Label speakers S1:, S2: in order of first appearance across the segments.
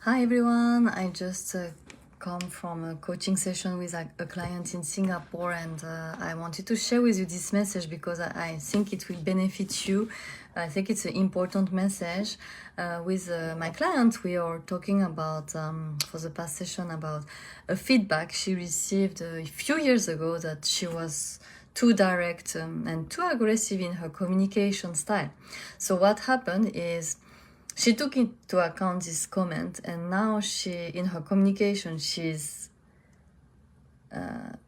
S1: Hi everyone, I just come from a coaching session with a client in Singapore, and I wanted to share with you this message because I think it will benefit you. I think it's an important message. With my client, we are talking about, for the past session, about a feedback she received a few years ago that she was too direct and too aggressive in her communication style. So what happened is she took into account this comment, and now in her communication, she's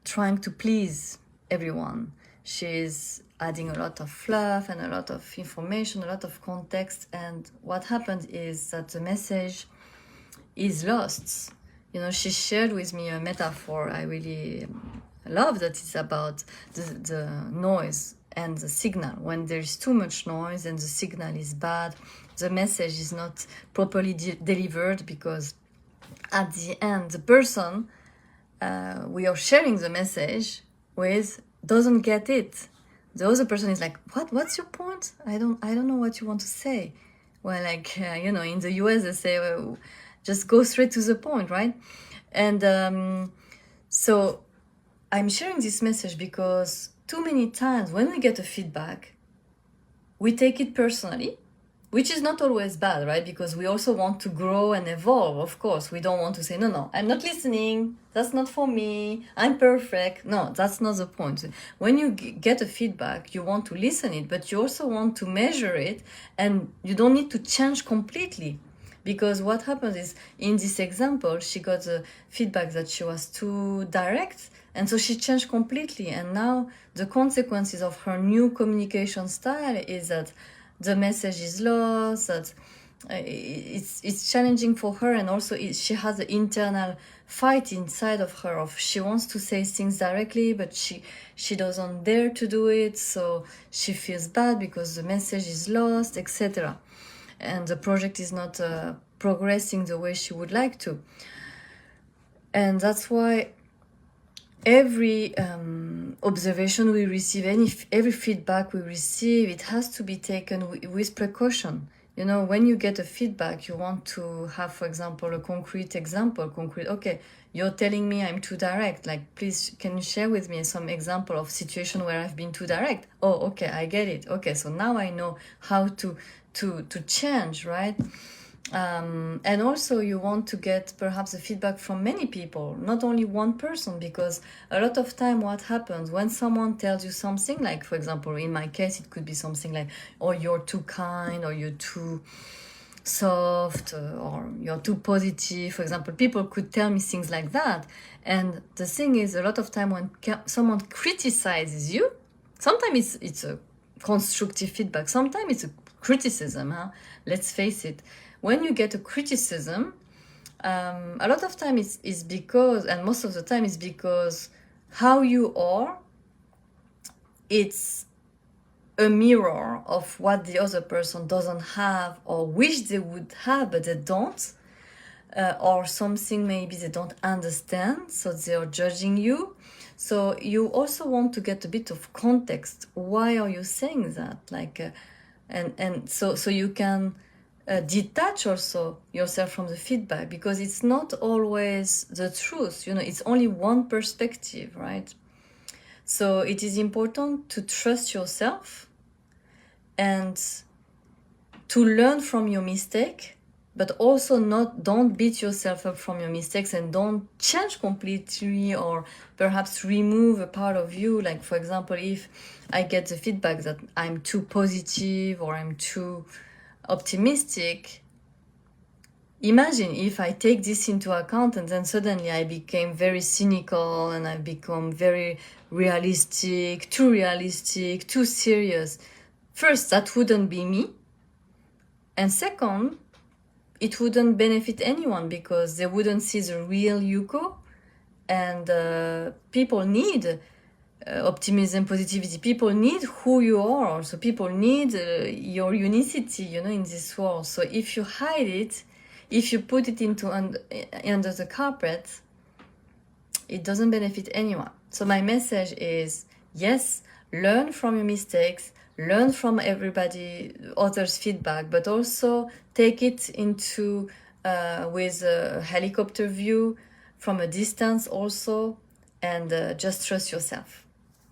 S1: trying to please everyone. She's adding a lot of fluff and a lot of information, a lot of context, and what happened is that the message is lost. She shared with me a metaphor I really love, that it's about the noise and the signal. When there's too much noise and the signal is bad, the message is not properly delivered, because at the end, the person we are sharing the message with doesn't get it. The other person is like, what's your point? I don't know what you want to say. Well, in the US they say, well, just go straight to the point, right? And so I'm sharing this message because too many times when we get a feedback, we take it personally, which is not always bad, right? Because we also want to grow and evolve, of course. We don't want to say, no, I'm not listening. That's not for me. I'm perfect. No, that's not the point. When you get a feedback, you want to listen it, but you also want to measure it, and you don't need to change completely. Because what happens is, in this example, she got the feedback that she was too direct, and so she changed completely. And now the consequences of her new communication style is that the message is lost, that it's challenging for her, and also she has an internal fight inside of her of she wants to say things directly, but she doesn't dare to do it, so she feels bad because the message is lost, etc. And the project is not progressing the way she would like to. And that's why every observation we receive, every feedback we receive, it has to be taken with precaution. When you get a feedback, you want to have, for example, a concrete example. Okay, you're telling me I'm too direct. Like, please, can you share with me some example of situation where I've been too direct? Oh, okay, I get it. Okay, so now I know how to change, right? And also you want to get perhaps a feedback from many people, not only one person, because a lot of time what happens when someone tells you something, like, for example, in my case, it could be something like, oh, you're too kind, or you're too soft, or you're too positive. For example, people could tell me things like that. And the thing is, a lot of time when someone criticizes you, sometimes it's a constructive feedback, sometimes it's a criticism, let's face it. When you get a criticism, a lot of time is because, and most of the time is because how you are, it's a mirror of what the other person doesn't have or wish they would have, but they don't. Or something maybe they don't understand, so they are judging you. So you also want to get a bit of context. Why are you saying that? And so you can detach also yourself from the feedback, because it's not always the truth. It's only one perspective, right? So it is important to trust yourself and to learn from your mistake, but also don't beat yourself up from your mistakes, and don't change completely or perhaps remove a part of you. Like, for example, if I get the feedback that I'm too positive or I'm too optimistic, imagine if I take this into account and then suddenly I became very cynical and I become very realistic, too serious. First, that wouldn't be me. And second, it wouldn't benefit anyone, because they wouldn't see the real Yuko. And people need optimism, positivity. People need who you are also. People need your unicity, in this world. So if you hide it, if you put it under the carpet, it doesn't benefit anyone. So my message is, yes, learn from your mistakes, learn from everybody others' feedback, but also take it into with a helicopter view from a distance also, and just trust yourself.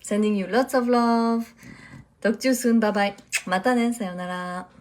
S1: Sending you lots of love. Talk to you soon. Bye bye. またね。さよなら。